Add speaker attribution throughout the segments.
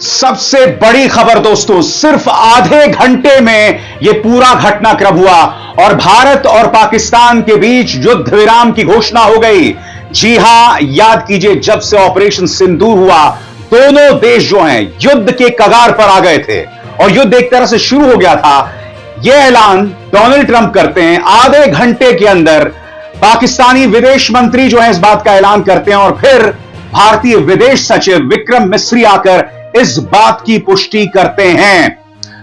Speaker 1: सबसे बड़ी खबर दोस्तों, सिर्फ आधे घंटे में यह पूरा घटनाक्रम हुआ और भारत और पाकिस्तान के बीच युद्ध विराम की घोषणा हो गई। जी हां, याद कीजिए, जब से ऑपरेशन सिंदूर हुआ, दोनों देश जो हैं युद्ध के कगार पर आ गए थे और युद्ध एक तरह से शुरू हो गया था। यह ऐलान डोनाल्ड ट्रंप करते हैं, आधे घंटे के अंदर पाकिस्तानी विदेश मंत्री जो है इस बात का ऐलान करते हैं और फिर भारतीय विदेश सचिव विक्रम मिस्री आकर इस बात की पुष्टि करते हैं।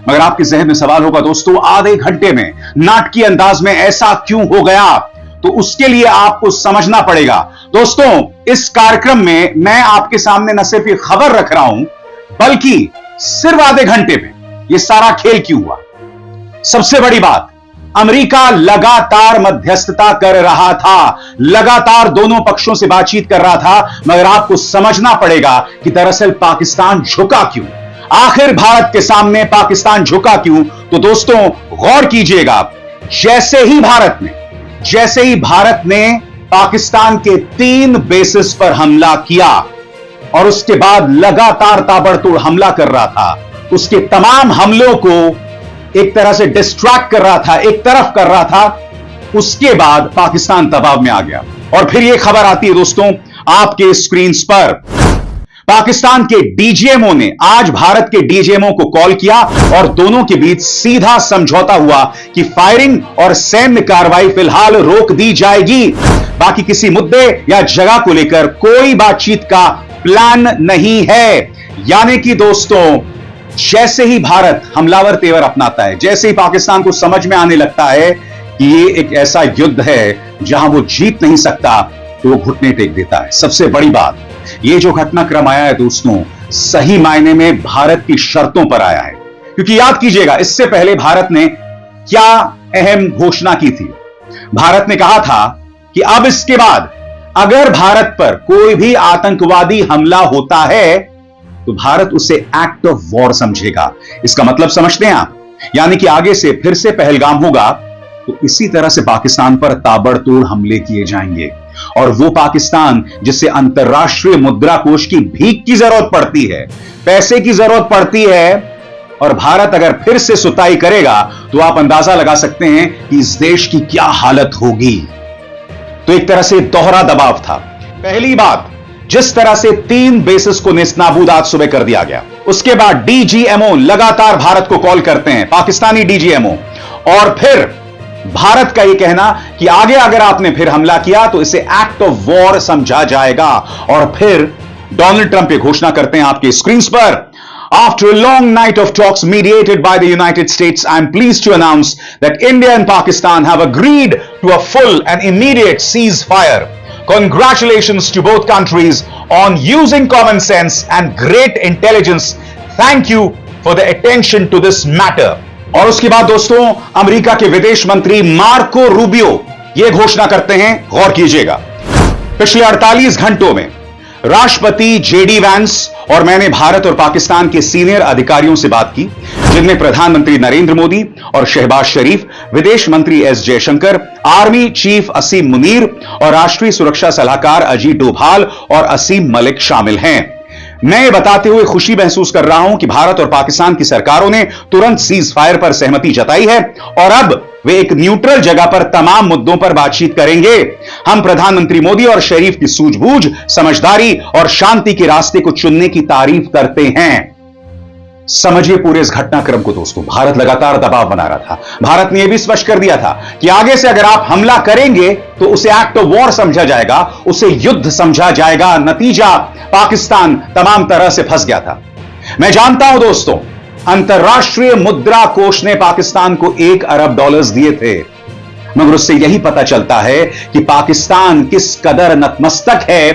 Speaker 1: मगर आपके जहन में सवाल होगा दोस्तों, आधे घंटे में नाटकीय अंदाज में ऐसा क्यों हो गया? तो उसके लिए आपको समझना पड़ेगा दोस्तों। इस कार्यक्रम में मैं आपके सामने न सिर्फ ये खबर रख रहा हूं, बल्कि सिर्फ आधे घंटे में यह सारा खेल क्यों हुआ। सबसे बड़ी बात, अमेरिका लगातार मध्यस्थता कर रहा था, लगातार दोनों पक्षों से बातचीत कर रहा था, मगर आपको समझना पड़ेगा कि दरअसल पाकिस्तान झुका क्यों। आखिर भारत के सामने पाकिस्तान झुका क्यों? तो दोस्तों गौर कीजिएगा, जैसे ही भारत ने पाकिस्तान के 3 बेसिस पर हमला किया और उसके बाद लगातार ताबड़तोड़ हमला कर रहा था, उसके तमाम हमलों को एक तरह से डिस्ट्रैक्ट कर रहा था, एक तरफ कर रहा था, उसके बाद पाकिस्तान दबाव में आ गया। और फिर यह खबर आती है दोस्तों आपके स्क्रीन पर, पाकिस्तान के डीजीएमओ ने आज भारत के डीजीएमओ को कॉल किया और दोनों के बीच सीधा समझौता हुआ कि फायरिंग और सैन्य कार्रवाई फिलहाल रोक दी जाएगी। बाकी किसी मुद्दे या जगह को लेकर कोई बातचीत का प्लान नहीं है। यानी कि दोस्तों, जैसे ही भारत हमलावर तेवर अपनाता है, जैसे ही पाकिस्तान को समझ में आने लगता है कि ये एक ऐसा युद्ध है जहां वो जीत नहीं सकता, तो वो घुटने टेक देता है। सबसे बड़ी बात, ये जो घटनाक्रम आया है दोस्तों, सही मायने में भारत की शर्तों पर आया है। क्योंकि याद कीजिएगा, इससे पहले भारत ने क्या अहम घोषणा की थी। भारत ने कहा था कि अब इसके बाद अगर भारत पर कोई भी आतंकवादी हमला होता है तो भारत उसे एक्ट ऑफ वॉर समझेगा। इसका मतलब समझते हैं आप? यानी कि आगे से फिर से पहलगाम होगा तो इसी तरह से पाकिस्तान पर ताबड़तोड़ हमले किए जाएंगे। और वो पाकिस्तान जिसे अंतरराष्ट्रीय मुद्रा कोष की भीख की जरूरत पड़ती है, पैसे की जरूरत पड़ती है, और भारत अगर फिर से सुताई करेगा तो आप अंदाजा लगा सकते हैं कि इस देश की क्या हालत होगी। तो एक तरह से दोहरा दबाव था। पहली बात, जिस तरह से 3 बेसिस को नेस्तनाबूद आज सुबह कर दिया गया, उसके बाद डीजीएमओ लगातार भारत को कॉल करते हैं, पाकिस्तानी डीजीएमओ, और फिर भारत का यह कहना कि आगे अगर आपने फिर हमला किया तो इसे एक्ट ऑफ वॉर समझा जाएगा। और फिर डोनाल्ड ट्रंप ये घोषणा करते हैं आपके स्क्रीन पर, After a long night of talks mediated by the United States, I am pleased to announce that India and Pakistan have agreed to a full and immediate ceasefire. Congratulations to both countries on using common sense and great intelligence. Thank you for the attention to this matter. और उसके बाद दोस्तों, America के विदेश मंत्री Marco Rubio यह घोषणा करते हैं, गौर कीजिएगा, पिछले 48 घंटों में राष्ट्रपति जेडी वैंस और मैंने भारत और पाकिस्तान के सीनियर अधिकारियों से बात की, जिनमें प्रधानमंत्री नरेंद्र मोदी और शहबाज शरीफ, विदेश मंत्री एस जयशंकर, आर्मी चीफ असीम मुनीर और राष्ट्रीय सुरक्षा सलाहकार अजीत डोभाल और असीम मलिक शामिल हैं। मैं ये बताते हुए खुशी महसूस कर रहा हूं कि भारत और पाकिस्तान की सरकारों ने तुरंत सीज फायर पर सहमति जताई है और अब वे एक न्यूट्रल जगह पर तमाम मुद्दों पर बातचीत करेंगे। हम प्रधानमंत्री मोदी और शरीफ की सूझबूझ, समझदारी और शांति के रास्ते को चुनने की तारीफ करते हैं। समझिए पूरे इस घटनाक्रम को दोस्तों। भारत लगातार दबाव बना रहा था। भारत ने यह भी स्पष्ट कर दिया था कि आगे से अगर आप हमला करेंगे तो उसे एक्ट ऑफ वॉर समझा जाएगा, उसे युद्ध समझा जाएगा। नतीजा, पाकिस्तान तमाम तरह से फंस गया था। मैं जानता हूं दोस्तों, अंतरराष्ट्रीय मुद्रा कोष ने पाकिस्तान को $1 अरब दिए थे, मगर उससे यही पता चलता है कि पाकिस्तान किस कदर नतमस्तक है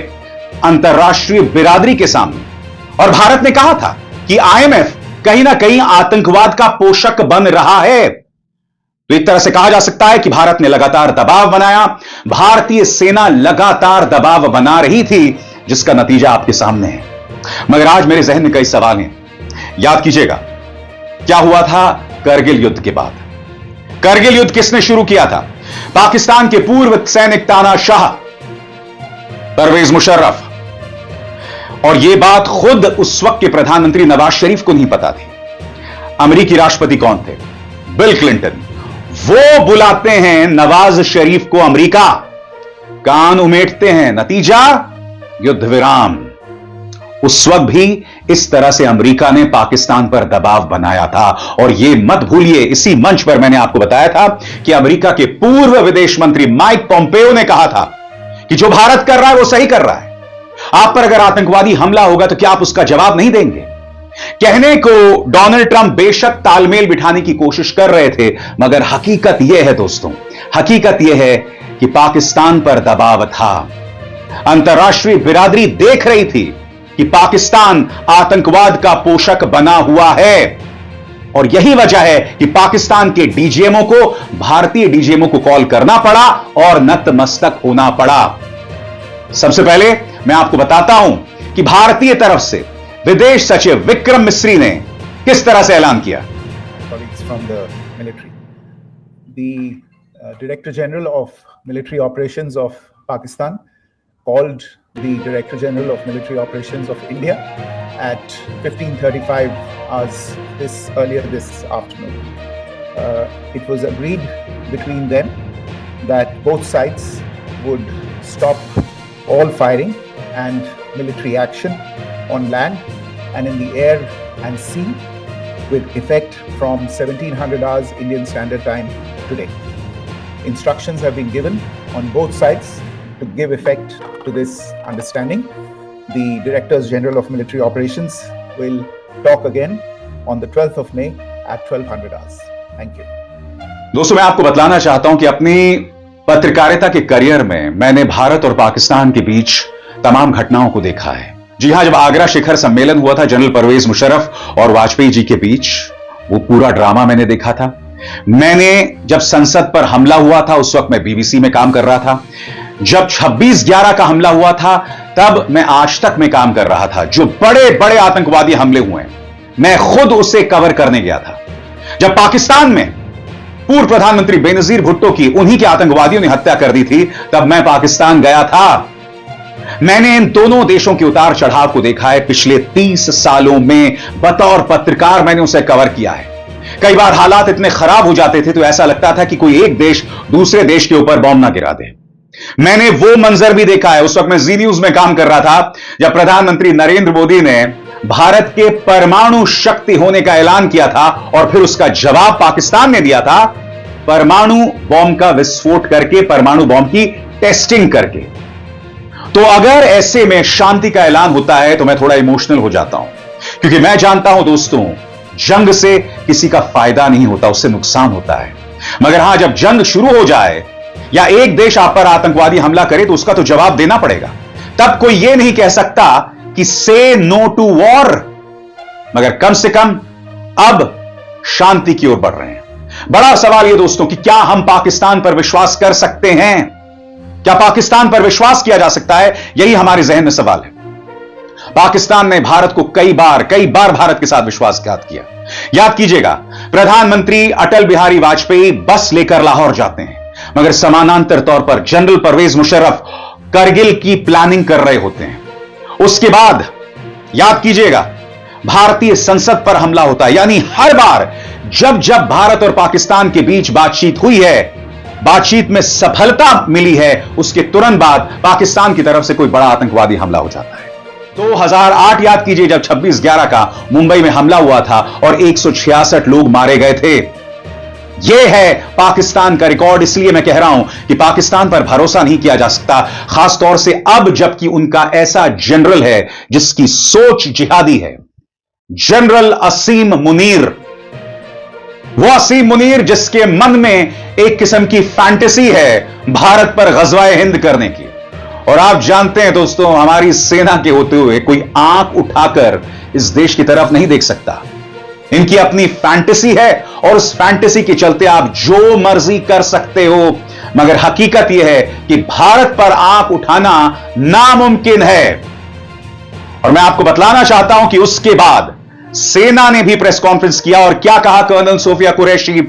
Speaker 1: अंतरराष्ट्रीय बिरादरी के सामने। और भारत ने कहा था कि आईएमएफ कहीं ना कहीं आतंकवाद का पोषक बन रहा है। तो एक तरह से कहा जा सकता है कि भारत ने लगातार दबाव बनाया, भारतीय सेना लगातार दबाव बना रही थी, जिसका नतीजा आपके सामने है। मगर आज मेरे जहन में कई सवाल हैं। याद कीजिएगा, क्या हुआ था करगिल युद्ध के बाद? करगिल युद्ध किसने शुरू किया था? पाकिस्तान के पूर्व सैनिक तानाशाह परवेज मुशर्रफ। और यह बात खुद उस वक्त के प्रधानमंत्री नवाज शरीफ को नहीं पता थी। अमेरिकी राष्ट्रपति कौन थे? Bill Clinton. वो बुलाते हैं नवाज शरीफ को अमेरिका, कान उमेटते हैं, नतीजा युद्ध विराम। उस वक्त भी इस तरह से अमेरिका ने पाकिस्तान पर दबाव बनाया था। और यह मत भूलिए, इसी मंच पर मैंने आपको बताया था कि अमेरिका के पूर्व विदेश मंत्री माइक पोम्पेयो ने कहा था कि जो भारत कर रहा है वो सही कर रहा है। आप पर अगर आतंकवादी हमला होगा तो क्या आप उसका जवाब नहीं देंगे? कहने को डोनाल्ड ट्रंप बेशक तालमेल बिठाने की कोशिश कर रहे थे, मगर हकीकत यह है दोस्तों, हकीकत यह है कि पाकिस्तान पर दबाव था। अंतर्राष्ट्रीय बिरादरी देख रही थी कि पाकिस्तान आतंकवाद का पोषक बना हुआ है। और यही वजह है कि पाकिस्तान के डीजीएमओ को भारतीय डीजीएमओ को कॉल करना पड़ा और नतमस्तक होना पड़ा। सबसे पहले मैं आपको बताता हूं कि भारतीय तरफ से विदेश सचिव विक्रम मिस्री ने किस तरह से ऐलान किया।
Speaker 2: Director General of Military Operations of Pakistan called the Director General of Military Operations of India at 15:35 hours earlier this afternoon. It was agreed between them that both sides would stop all firing and military action on land and in the air and sea with effect from 1700 hours Indian Standard Time today. Instructions have been given on both sides to give effect to this understanding. The Directors General of Military Operations will talk again on the 12th of May at 1200 hours. Thank you.
Speaker 1: दोस्तों, मैं आपको बतलाना चाहता हूं कि अपनी पत्रकारिता के career में मैंने भारत और पाकिस्तान के बीच तमाम घटनाओं को देखा है। जी हां, जब आगरा शिखर सम्मेलन हुआ था जनरल परवेज मुशर्रफ और वाजपेयी जी के बीच, वो पूरा ड्रामा मैंने देखा था। मैंने जब संसद पर हमला हुआ था उस वक्त मैं बीबीसी में काम कर रहा था। जब 26/11 का हमला हुआ था तब मैं आज तक में काम कर रहा था। जो बड़े बड़े आतंकवादी हमले हुए मैं खुद उसे कवर करने गया था। जब पाकिस्तान में पूर्व प्रधानमंत्री बेनजीर भुट्टो की उन्हीं के आतंकवादियों ने हत्या कर दी थी, तब मैं पाकिस्तान गया था। मैंने इन दोनों देशों के उतार चढ़ाव को देखा है। पिछले 30 सालों में बतौर पत्रकार मैंने उसे कवर किया है। कई बार हालात इतने खराब हो जाते थे तो ऐसा लगता था कि कोई एक देश दूसरे देश के ऊपर बॉम्ब ना गिरा दे। मैंने वो मंजर भी देखा है। उस वक्त मैं जी न्यूज में काम कर रहा था जब प्रधानमंत्री नरेंद्र मोदी ने भारत के परमाणु शक्ति होने का ऐलान किया था और फिर उसका जवाब पाकिस्तान ने दिया था परमाणु बॉम्ब का विस्फोट करके, परमाणु बॉम्ब की टेस्टिंग करके। तो अगर ऐसे में शांति का ऐलान होता है तो मैं थोड़ा इमोशनल हो जाता हूं, क्योंकि मैं जानता हूं दोस्तों, जंग से किसी का फायदा नहीं होता, उससे नुकसान होता है। मगर हां, जब जंग शुरू हो जाए या एक देश आप पर आतंकवादी हमला करे तो उसका तो जवाब देना पड़ेगा। तब कोई यह नहीं कह सकता कि से नो टू वॉर। मगर कम से कम अब शांति की ओर बढ़ रहे हैं। बड़ा सवाल यह दोस्तों कि क्या हम पाकिस्तान पर विश्वास कर सकते हैं? क्या पाकिस्तान पर विश्वास किया जा सकता है? यही हमारे जहन में सवाल है। पाकिस्तान ने भारत को कई बार भारत के साथ विश्वासघात किया। याद कीजिएगा, प्रधानमंत्री अटल बिहारी वाजपेयी बस लेकर लाहौर जाते हैं, मगर समानांतर तौर पर जनरल परवेज मुशर्रफ करगिल की प्लानिंग कर रहे होते हैं। उसके बाद याद कीजिएगा, भारतीय संसद पर हमला होता है। यानी हर बार जब भारत और पाकिस्तान के बीच बातचीत हुई है, बातचीत में सफलता मिली है, उसके तुरंत बाद पाकिस्तान की तरफ से कोई बड़ा आतंकवादी हमला हो जाता है। 2008 याद कीजिए, जब 26/11 का मुंबई में हमला हुआ था और 166 लोग मारे गए थे। यह है पाकिस्तान का रिकॉर्ड। इसलिए मैं कह रहा हूं कि पाकिस्तान पर भरोसा नहीं किया जा सकता, खासतौर से अब जबकि उनका ऐसा जनरल है जिसकी सोच जिहादी है, जनरल असीम मुनीर। वो असीम मुनीर जिसके मन में एक किस्म की फैंटेसी है भारत पर गजवाए हिंद करने की। और आप जानते हैं दोस्तों, हमारी सेना के होते हुए कोई आंख उठाकर इस देश की तरफ नहीं देख सकता। इनकी अपनी फैंटेसी है और उस फैंटेसी के चलते आप जो मर्जी कर सकते हो, मगर हकीकत यह है कि भारत पर आंख उठाना नामुमकिन है। और मैं आपको बतलाना चाहता हूं कि उसके बाद सेना ने भी प्रेस कॉन्फ्रेंस किया और क्या कहा कर्नल सोफिया कुरैशी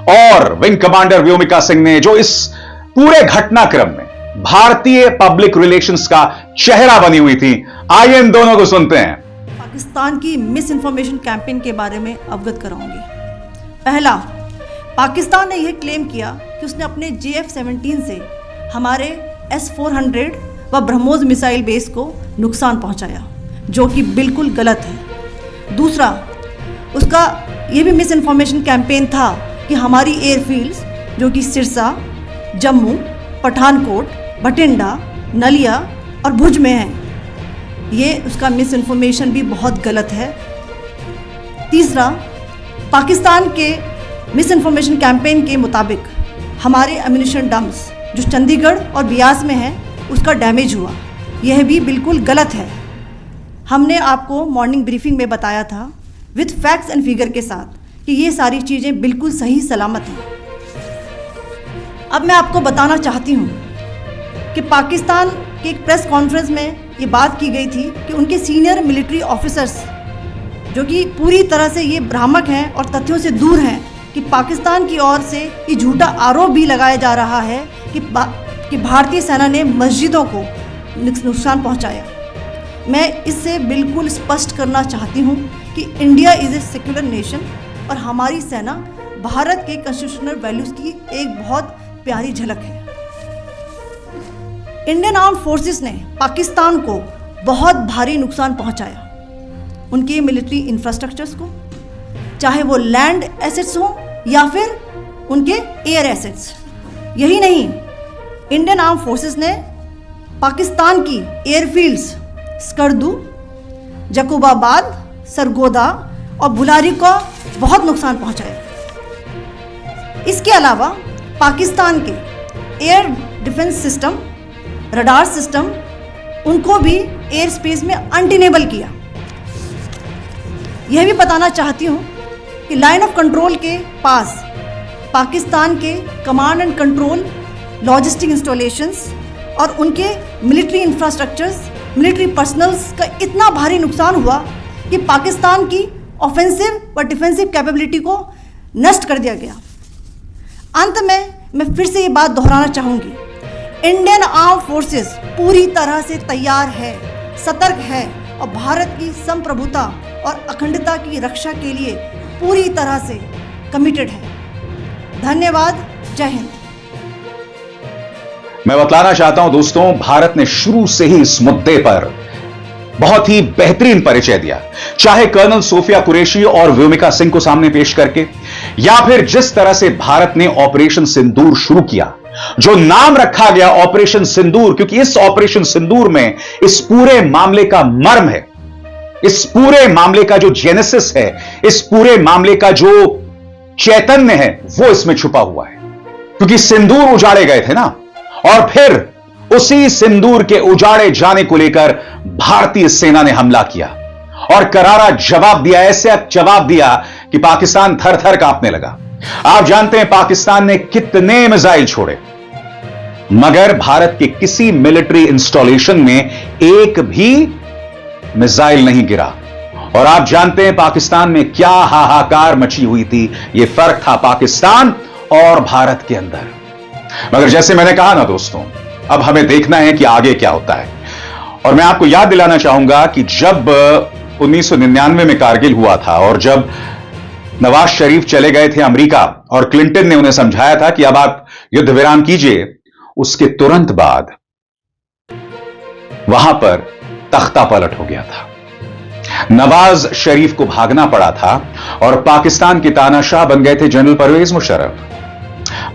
Speaker 1: और विंग कमांडर व्योमिका सिंह ने, जो इस पूरे घटनाक्रम में भारतीय पब्लिक रिलेशंस का चेहरा बनी हुई थी। आइए इन दोनों को सुनते हैं।
Speaker 3: पाकिस्तान की मिस इन्फॉर्मेशन कैंपेन के बारे में अवगत कराऊंगी। पहला, पाकिस्तान ने यह क्लेम किया कि उसने अपने JF-17 से हमारे S-400 व ब्रह्मोस मिसाइल बेस को नुकसान पहुंचाया, जो कि बिल्कुल गलत है। दूसरा, उसका यह भी मिस इन्फॉर्मेशन कैंपेन था कि हमारी एयरफील्ड्स जो कि सिरसा, जम्मू, पठानकोट, बठिंडा, नलिया और भुज में हैं, ये उसका मिस इन्फॉर्मेशन भी बहुत गलत है। तीसरा, पाकिस्तान के मिस इन्फॉर्मेशन कैंपेन के मुताबिक हमारे एम्यूनिशन डम्प्स जो चंडीगढ़ और बियास में है उसका डैमेज हुआ, यह भी बिल्कुल गलत है। हमने आपको मॉर्निंग ब्रीफिंग में बताया था विथ फैक्ट्स एंड फिगर के साथ कि ये सारी चीज़ें बिल्कुल सही सलामत हैं। अब मैं आपको बताना चाहती हूँ कि पाकिस्तान के एक प्रेस कॉन्फ्रेंस में ये बात की गई थी कि उनके सीनियर मिलिट्री ऑफिसर्स जो कि पूरी तरह से ये भ्रामक हैं और तथ्यों से दूर हैं कि पाकिस्तान की ओर से ये झूठा आरोप भी लगाया जा रहा है कि भारतीय सेना ने मस्जिदों को नुकसान पहुंचाया। मैं इससे बिल्कुल स्पष्ट करना चाहती हूं कि India is a secular nation और हमारी सेना भारत के कॉन्स्टिट्यूशनल वैल्यूज़ की एक बहुत प्यारी झलक है। इंडियन आर्म्ड फोर्सेस ने पाकिस्तान को बहुत भारी नुकसान पहुंचाया, उनके मिलिट्री इंफ्रास्ट्रक्चर्स को, चाहे वो लैंड एसेट्स हों या फिर उनके एयर एसेट्स। यही नहीं, इंडियन आर्म फोर्सेस ने पाकिस्तान की एयरफील्ड्स स्कर्दू, जकोबाबाद, सरगोदा और बुलारी को बहुत नुकसान पहुंचाया। इसके अलावा पाकिस्तान के air defence system, radar system, उनको भी एयर स्पेस में अनटेनेबल किया। यह भी बताना चाहती हूँ कि लाइन ऑफ कंट्रोल के पास पाकिस्तान के command and control, logistic installations और उनके मिलिट्री इंफ्रास्ट्रक्चर्स, मिलिट्री पर्सनल्स का इतना भारी नुकसान हुआ कि पाकिस्तान की ऑफेंसिव व डिफेंसिव कैपेबिलिटी को नष्ट कर दिया गया। अंत में मैं फिर से ये बात दोहराना चाहूँगी, इंडियन आर्म फोर्सेस पूरी तरह से तैयार है, सतर्क है और भारत की संप्रभुता और अखंडता की रक्षा के लिए पूरी तरह से कमिटेड है। धन्यवाद। जय हिंद।
Speaker 1: मैं बतलाना चाहता हूं दोस्तों, भारत ने शुरू से ही इस मुद्दे पर बहुत ही बेहतरीन परिचय दिया, चाहे कर्नल सोफिया कुरैशी और व्योमिका सिंह को सामने पेश करके, या फिर जिस तरह से भारत ने ऑपरेशन सिंदूर शुरू किया, जो नाम रखा गया ऑपरेशन सिंदूर, क्योंकि इस ऑपरेशन सिंदूर में इस पूरे मामले का मर्म है, इस पूरे मामले का जो जेनेसिस है, इस पूरे मामले का जो चैतन्य है, वो इसमें छुपा हुआ है। क्योंकि सिंदूर उजाड़े गए थे ना, और फिर उसी सिंदूर के उजाड़े जाने को लेकर भारतीय सेना ने हमला किया और करारा जवाब दिया, ऐसे जवाब दिया कि पाकिस्तान थर थर कांपने लगा। आप जानते हैं पाकिस्तान ने कितने मिसाइल छोड़े, मगर भारत के किसी मिलिट्री इंस्टॉलेशन में एक भी मिसाइल नहीं गिरा। और आप जानते हैं पाकिस्तान में क्या हाहाकार मची हुई थी। यह फर्क था पाकिस्तान और भारत के अंदर। मगर जैसे मैंने कहा ना दोस्तों, अब हमें देखना है कि आगे क्या होता है। और मैं आपको याद दिलाना चाहूंगा कि जब 1999 में कारगिल हुआ था और जब नवाज शरीफ चले गए थे अमेरिका और क्लिंटन ने उन्हें समझाया था कि अब आप युद्ध विराम कीजिए, उसके तुरंत बाद वहां पर तख्ता पलट हो गया था। नवाज शरीफ को भागना पड़ा था और पाकिस्तान के तानाशाह बन गए थे जनरल परवेज मुशर्रफ।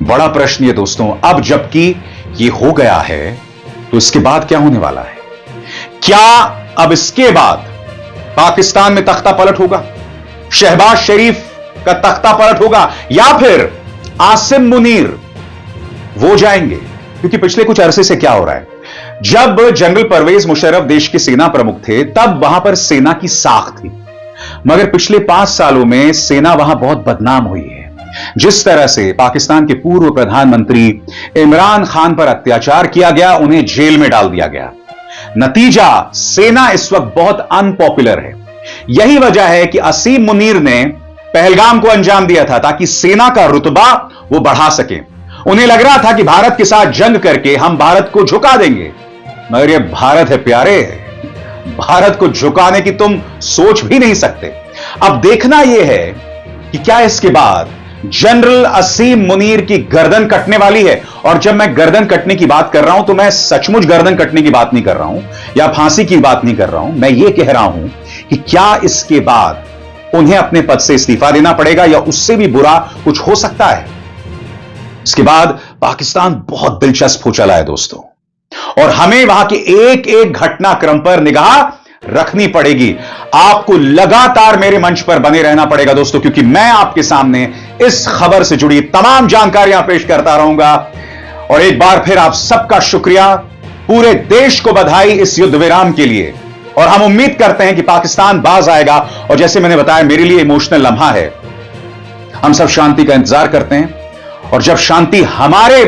Speaker 1: बड़ा प्रश्न ये दोस्तों, अब जबकि ये हो गया है तो इसके बाद क्या होने वाला है? क्या अब इसके बाद पाकिस्तान में तख्ता पलट होगा, शहबाज शरीफ का तख्ता पलट होगा, या फिर आसिम मुनीर वो जाएंगे? क्योंकि पिछले कुछ अरसे से क्या हो रहा है, जब जनरल परवेज मुशर्रफ देश के सेना प्रमुख थे तब वहां पर सेना की साख थी, मगर पिछले 5 सालों में सेना वहां बहुत बदनाम हुई है। जिस तरह से पाकिस्तान के पूर्व प्रधानमंत्री इमरान खान पर अत्याचार किया गया, उन्हें जेल में डाल दिया गया। नतीजा, सेना इस वक्त बहुत अनपॉपुलर है। यही वजह है कि असीम मुनीर ने पहलगाम को अंजाम दिया था ताकि सेना का रुतबा वो बढ़ा सके, उन्हें लग रहा था कि भारत के साथ जंग करके हम भारत को झुका देंगे, मगर यह भारत है प्यारे, भारत को झुकाने की तुम सोच भी नहीं सकते। अब देखना यह है कि क्या इसके बाद जनरल असीम मुनीर की गर्दन कटने वाली है। और जब मैं गर्दन कटने की बात कर रहा हूं तो मैं सचमुच गर्दन कटने की बात नहीं कर रहा हूं या फांसी की बात नहीं कर रहा हूं। मैं यह कह रहा हूं कि क्या इसके बाद उन्हें अपने पद से इस्तीफा देना पड़ेगा या उससे भी बुरा कुछ हो सकता है। इसके बाद पाकिस्तान बहुत दिलचस्प हो चला है दोस्तों, और हमें वहां के एक एक घटनाक्रम पर निगाह रखनी पड़ेगी। आपको लगातार मेरे मंच पर बने रहना पड़ेगा दोस्तों, क्योंकि मैं आपके सामने इस खबर से जुड़ी तमाम जानकारियां पेश करता रहूंगा। और एक बार फिर आप सबका शुक्रिया, पूरे देश को बधाई इस युद्ध विराम के लिए, और हम उम्मीद करते हैं कि पाकिस्तान बाज आएगा। और जैसे मैंने बताया, मेरे लिए इमोशनल लम्हा है। हम सब शांति का इंतजार करते हैं, और जब शांति हमारे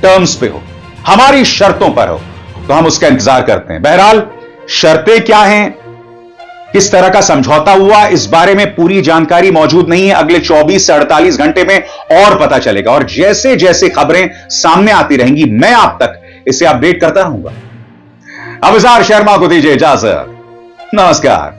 Speaker 1: टर्म्स पे हो, हमारी शर्तों पर हो, तो हम उसका इंतजार करते हैं। बहरहाल शर्तें क्या हैं, किस तरह का समझौता हुआ, इस बारे में पूरी जानकारी मौजूद नहीं है। अगले 24 से 48 घंटे में और पता चलेगा, और जैसे जैसे खबरें सामने आती रहेंगी मैं आप तक इसे अपडेट करता रहूंगा। अभिसार शर्मा को दीजिए इजाजत, नमस्कार।